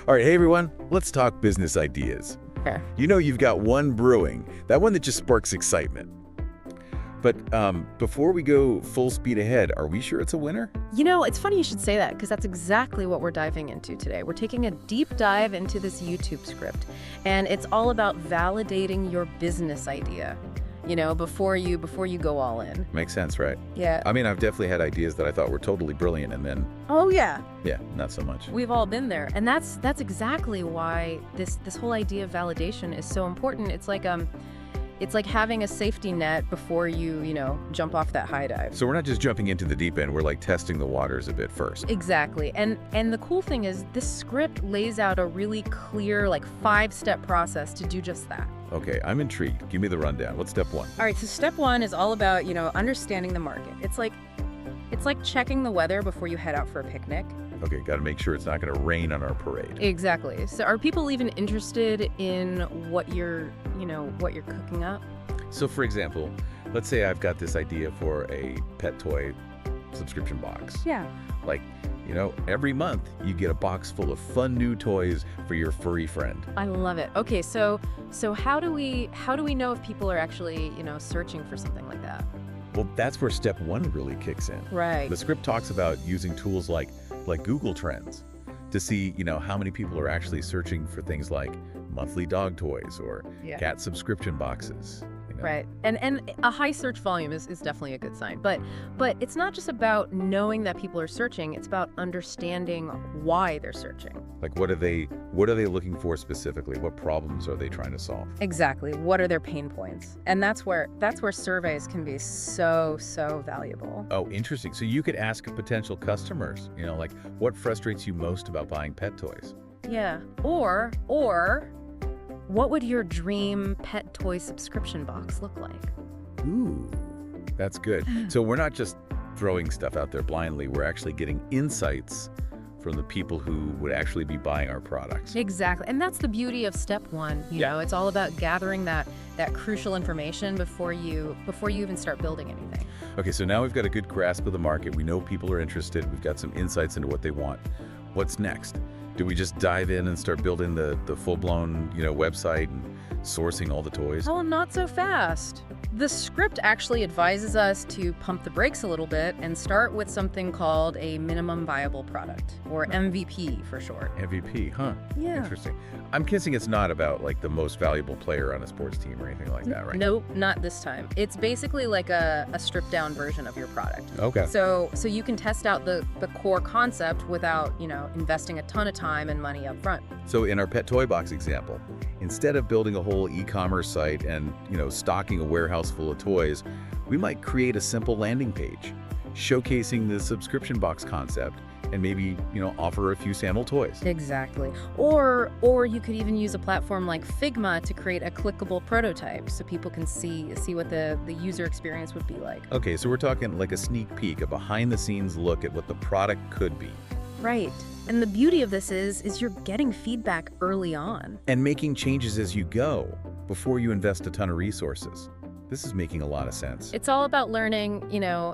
All right, hey everyone, let's talk business ideas. Okay. You know you've got one brewing, that one that just sparks excitement. But before we go full speed ahead, are we sure it's a winner? You know, it's funny you should say that because that's exactly what we're diving into today. We're taking a deep dive into this YouTube script, and it's all about validating your business idea, you know, before you go all in. Makes sense, right? Yeah. I mean, I've definitely had ideas that I thought were totally brilliant, and then, Oh, yeah. yeah, not so much. We've all been there. And that's exactly why this whole idea of validation is so important. It's like having a safety net before you jump off that high dive. So we're not just jumping into the deep end, we're like testing the waters a bit first. Exactly. And the cool thing is this script lays out a really clear, like 5-step process to do just that. Okay, I'm intrigued. Give me the rundown. What's step one? All right, so step 1 is all about, understanding the market. It's like checking the weather before you head out for a picnic. Okay, got to make sure it's not going to rain on our parade. Exactly. So are people even interested in what you're cooking up? So for example, let's say I've got this idea for a pet toy subscription box. Yeah. Like, every month you get a box full of fun new toys for your furry friend. I love it. Okay, so how do we know if people are actually, searching for something like that? Well, that's where step 1 really kicks in. Right. The script talks about using tools like Google Trends to see, how many people are actually searching for things like monthly dog toys or cat subscription boxes. Right. And a high search volume is definitely a good sign. But it's not just about knowing that people are searching, it's about understanding why they're searching. Like what are they looking for specifically? What problems are they trying to solve? Exactly. What are their pain points? And that's where surveys can be so valuable. Oh, interesting. So you could ask potential customers, like what frustrates you most about buying pet toys? Yeah. Or what would your dream pet toy subscription box look like? Ooh, that's good. So we're not just throwing stuff out there blindly. We're actually getting insights from the people who would actually be buying our products. Exactly. And that's the beauty of step 1. You know, it's all about gathering that crucial information before you even start building anything. Okay, so now we've got a good grasp of the market. We know people are interested. We've got some insights into what they want. What's next? Do we just dive in and start building the full-blown, website and sourcing all the toys? Oh, not so fast. The script actually advises us to pump the brakes a little bit and start with something called a minimum viable product, or MVP for short. MVP, huh? Yeah. Interesting. I'm guessing it's not about like the most valuable player on a sports team or anything like that, right? Nope, not this time. It's basically like a stripped down version of your product. Okay. So you can test out the core concept without, investing a ton of time and money up front. So in our pet toy box example, instead of building a whole e-commerce site and, stocking a warehouse full of toys, we might create a simple landing page showcasing the subscription box concept and maybe, offer a few sample toys. Exactly. Or you could even use a platform like Figma to create a clickable prototype so people can see what the user experience would be like. Okay, so we're talking like a sneak peek, a behind-the-scenes look at what the product could be. Right. And the beauty of this is you're getting feedback early on. And making changes as you go before you invest a ton of resources. This is making a lot of sense. It's all about learning,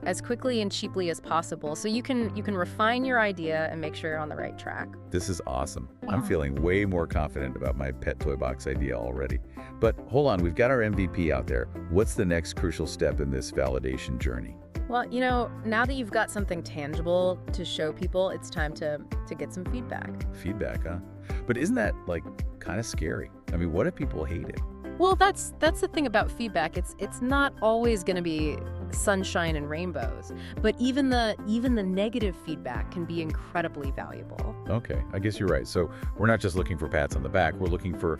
as quickly and cheaply as possible so you can refine your idea and make sure you're on the right track. This is awesome. I'm feeling way more confident about my pet toy box idea already. But hold on, we've got our MVP out there. What's the next crucial step in this validation journey? Well, now that you've got something tangible to show people, it's time to get some feedback. Feedback, huh? But isn't that kind of scary? I mean, what if people hate it? Well, that's the thing about feedback. It's not always going to be sunshine and rainbows, but even the negative feedback can be incredibly valuable. Okay, I guess you're right. So we're not just looking for pats on the back, we're looking for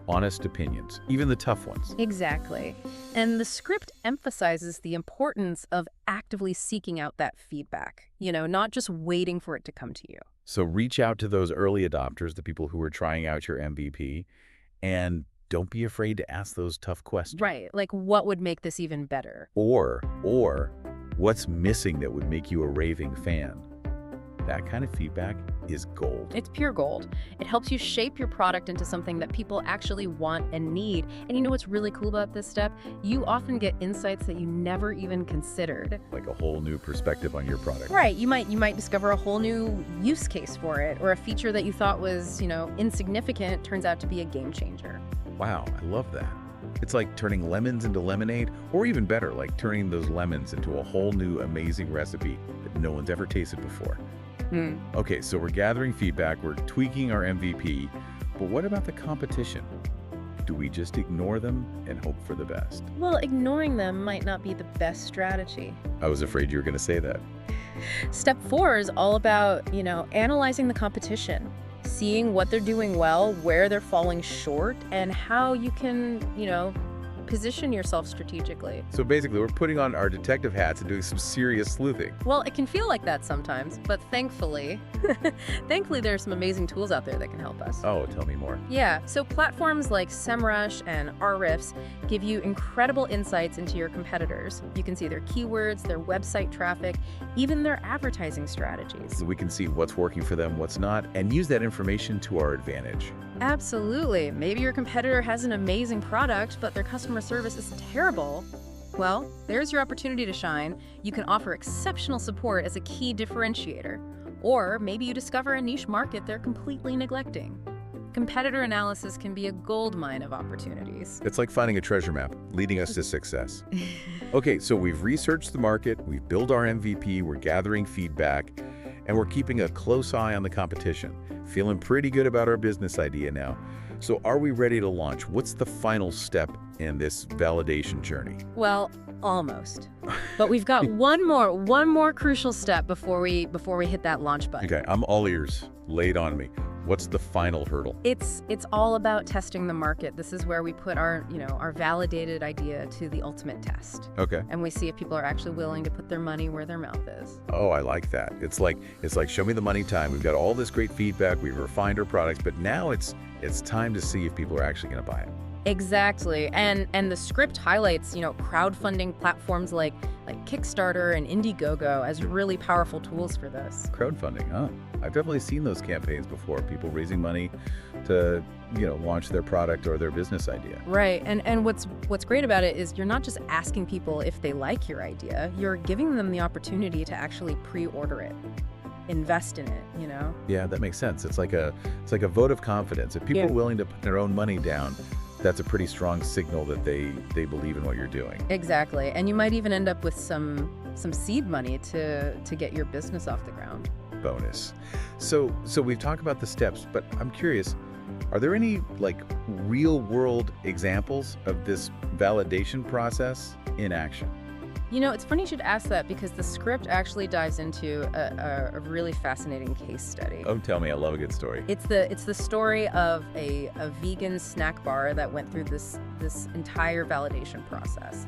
honest opinions, even the tough ones. Exactly. And the script emphasizes the importance of actively seeking out that feedback, not just waiting for it to come to you. So reach out to those early adopters, the people who are trying out your MVP, and don't be afraid to ask those tough questions. Right. Like, what would make this even better? Or what's missing that would make you a raving fan? That kind of feedback is gold. It's pure gold. It helps you shape your product into something that people actually want and need. And you know what's really cool about this step? You often get insights that you never even considered. Like a whole new perspective on your product. Right. You might discover a whole new use case for it, or a feature that you thought was, insignificant turns out to be a game changer. Wow, I love that. It's like turning lemons into lemonade, or even better, like turning those lemons into a whole new amazing recipe that no one's ever tasted before. Okay, so we're gathering feedback, we're tweaking our MVP, but what about the competition? Do we just ignore them and hope for the best? Well, ignoring them might not be the best strategy. I was afraid you were going to say that. Step 4 is all about, analyzing the competition, seeing what they're doing well, where they're falling short, and how you can, position yourself strategically. So basically, we're putting on our detective hats and doing some serious sleuthing. Well, it can feel like that sometimes, but thankfully, there's some amazing tools out there that can help us. Oh, tell me more. Yeah, so platforms like SEMrush and Ahrefs give you incredible insights into your competitors. You can see their keywords, their website traffic, even their advertising strategies. So we can see what's working for them, what's not, and use that information to our advantage. Absolutely. Maybe your competitor has an amazing product, but their customer service is terrible. Well, there's your opportunity to shine. You can offer exceptional support as a key differentiator. Or maybe you discover a niche market they're completely neglecting. Competitor analysis can be a goldmine of opportunities. It's like finding a treasure map, leading us to success. Okay, so we've researched the market, we've built our MVP, we're gathering feedback, and we're keeping a close eye on the competition. Feeling pretty good about our business idea now. So are we ready to launch? What's the final step in this validation journey? Well, almost. But we've got one more crucial step before we hit that launch button. Okay, I'm all ears. Lay it on me. What's the final hurdle? It's all about testing the market. This is where we put our validated idea to the ultimate test. Okay. And we see if people are actually willing to put their money where their mouth is. Oh, I like that. It's like show me the money time. We've got all this great feedback. We've refined our products, but now it's time to see if people are actually going to buy it. Exactly. And the script highlights, crowdfunding platforms like Kickstarter and Indiegogo as really powerful tools for this. Crowdfunding, huh? I've definitely seen those campaigns before. People raising money to, launch their product or their business idea. Right. And what's great about it is you're not just asking people if they like your idea. You're giving them the opportunity to actually pre-order it. Invest in it, Yeah, that makes sense. It's like a vote of confidence. If people are willing to put their own money down, that's a pretty strong signal that they believe in what you're doing. Exactly. And you might even end up with some seed money to get your business off the ground. Bonus. So we've talked about the steps, but I'm curious, are there any real world examples of this validation process in action? It's funny you should ask that because the script actually dives into a really fascinating case study. Oh, tell me. I love a good story. It's the story of a vegan snack bar that went through this entire validation process.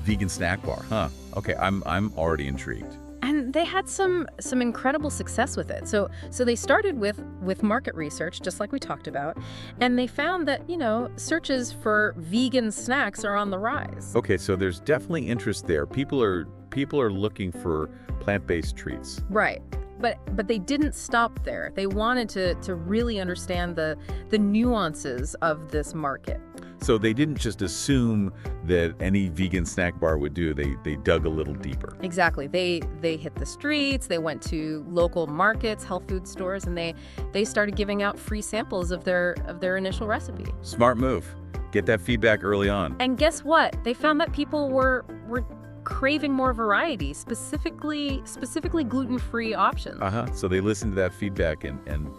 Vegan snack bar, huh? Okay, I'm already intrigued. And they had some incredible success with it. So they started with market research, just like we talked about, and they found that, searches for vegan snacks are on the rise. Okay, so there's definitely interest there. People are looking for plant-based treats. Right. But they didn't stop there. They wanted to really understand the nuances of this market. So they didn't just assume that any vegan snack bar would do. They dug a little deeper. Exactly. They hit the streets, they went to local markets, health food stores, and they started giving out free samples of their initial recipe. Smart move. Get that feedback early on. And guess what? They found that people were craving more variety, specifically gluten-free options. So they listened to that feedback and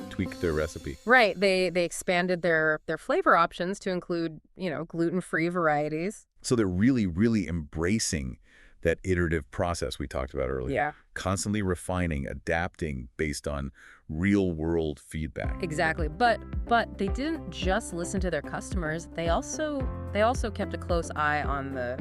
tweaked their recipe. Right. They expanded their flavor options to include, gluten-free varieties. So they're really, really embracing that iterative process we talked about earlier. Yeah. Constantly refining, adapting based on real-world feedback. Exactly. But they didn't just listen to their customers. They also kept a close eye on the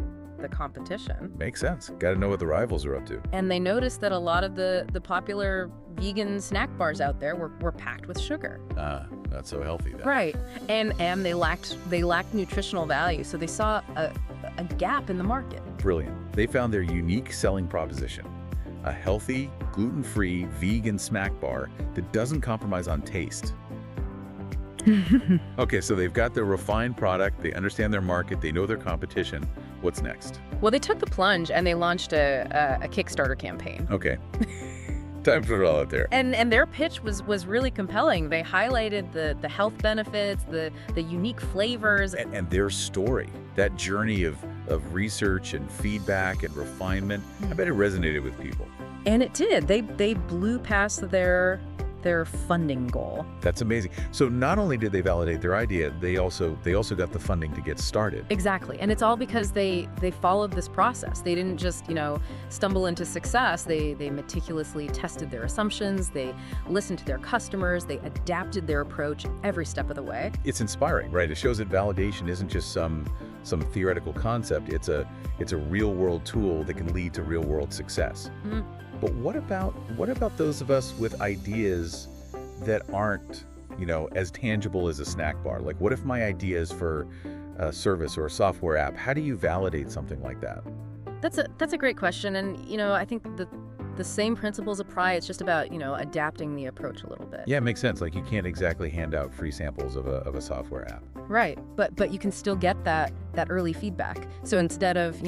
competition. Makes sense. Got to know what the rivals are up to. And they noticed that a lot of the popular vegan snack bars out there were packed with sugar. Not so healthy then. Right. And they lacked nutritional value, so they saw a gap in the market. Brilliant. They found their unique selling proposition. A healthy, gluten-free, vegan snack bar that doesn't compromise on taste. Okay, so they've got their refined product, they understand their market, they know their competition. What's next? Well, they took the plunge and they launched a Kickstarter campaign. Okay, time to put it all out there. And their pitch was really compelling. They highlighted the health benefits, the unique flavors. And their story, that journey of research and feedback and refinement, I bet it resonated with people. And it did. They blew past their funding goal. That's amazing. So not only did they validate their idea, they also got the funding to get started. Exactly. And it's all because they followed this process. They didn't just, stumble into success. They meticulously tested their assumptions. They listened to their customers. They adapted their approach every step of the way. It's inspiring, right? It shows that validation isn't just some theoretical concept. It's a real-world tool that can lead to real-world success. Mm-hmm. But what about those of us with ideas that aren't, as tangible as a snack bar? Like, what if my idea is for a service or a software app? How do you validate something like that? That's a great question, and I think the same principles apply. It's just about adapting the approach a little bit. Yeah, it makes sense. Like, you can't exactly hand out free samples of a software app. Right, but you can still get that early feedback. So instead of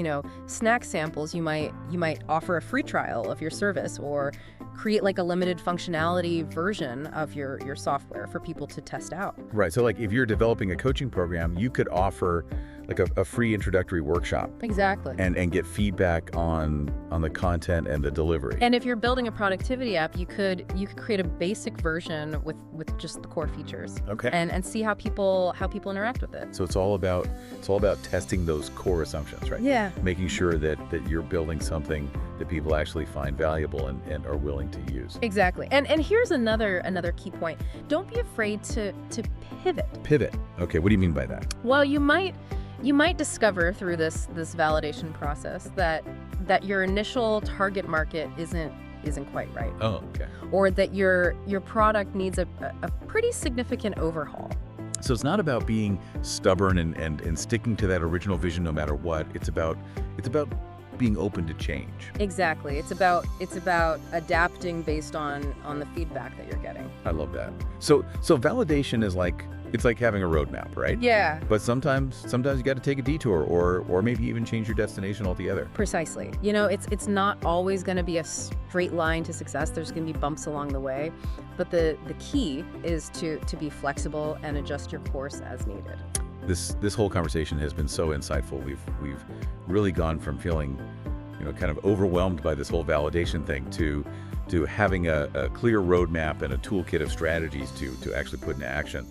snack samples, you might offer a free trial of your service or create like a limited functionality version of your software for people to test out. Right. So like if you're developing a coaching program, you could offer like a free introductory workshop. Exactly. And get feedback on the content and the delivery. And if you're building a productivity app, you could create a basic version with just the core features. Okay. And see how people interact with it. So it's all about testing those core assumptions, right? Yeah. Making sure that you're building something that people actually find valuable and are willing to use. Exactly. And here's another key point. Don't be afraid to pivot. Pivot. Okay, what do you mean by that? Well, you might discover through this validation process that your initial target market isn't quite right. Oh, okay. Or that your product needs a pretty significant overhaul. So it's not about being stubborn and sticking to that original vision no matter what. It's about being open to change. Exactly. It's about adapting based on the feedback that you're getting. I love that. So validation is like having a roadmap, right? Yeah. But sometimes you got to take a detour or maybe even change your destination altogether. Precisely. It's not always going to be a straight line to success. There's going to be bumps along the way. But the key is to be flexible and adjust your course as needed. This whole conversation has been so insightful. We've really gone from feeling, kind of overwhelmed by this whole validation thing to having a clear roadmap and a toolkit of strategies to actually put into action.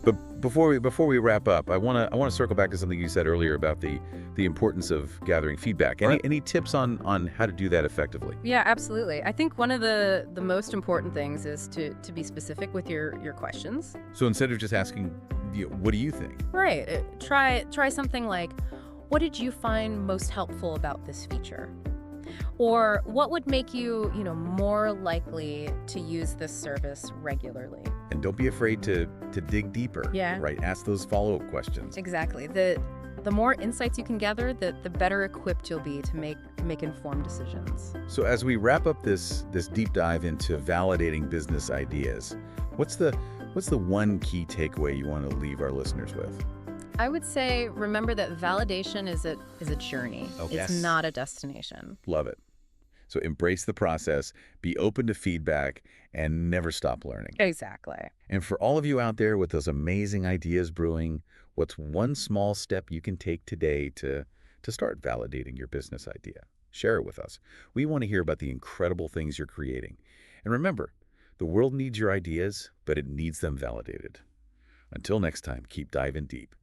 But before we wrap up, I want to circle back to something you said earlier about the importance of gathering feedback. Any tips on how to do that effectively? Yeah, absolutely. I think one of the most important things is to be specific with your questions. So instead of just asking, what do you think? Right. Try something like, what did you find most helpful about this feature? Or what would make you, more likely to use this service regularly? And don't be afraid to dig deeper. Yeah. Right. Ask those follow-up questions. Exactly. The more insights you can gather, the better equipped you'll be to make informed decisions. So as we wrap up this deep dive into validating business ideas, what's the one key takeaway you want to leave our listeners with? I would say remember that validation is a journey. Oh, it's yes. not a destination. Love it. So embrace the process, be open to feedback, and never stop learning. Exactly. And for all of you out there with those amazing ideas brewing, what's one small step you can take today to start validating your business idea? Share it with us. We want to hear about the incredible things you're creating. And remember, the world needs your ideas, but it needs them validated. Until next time, keep diving deep.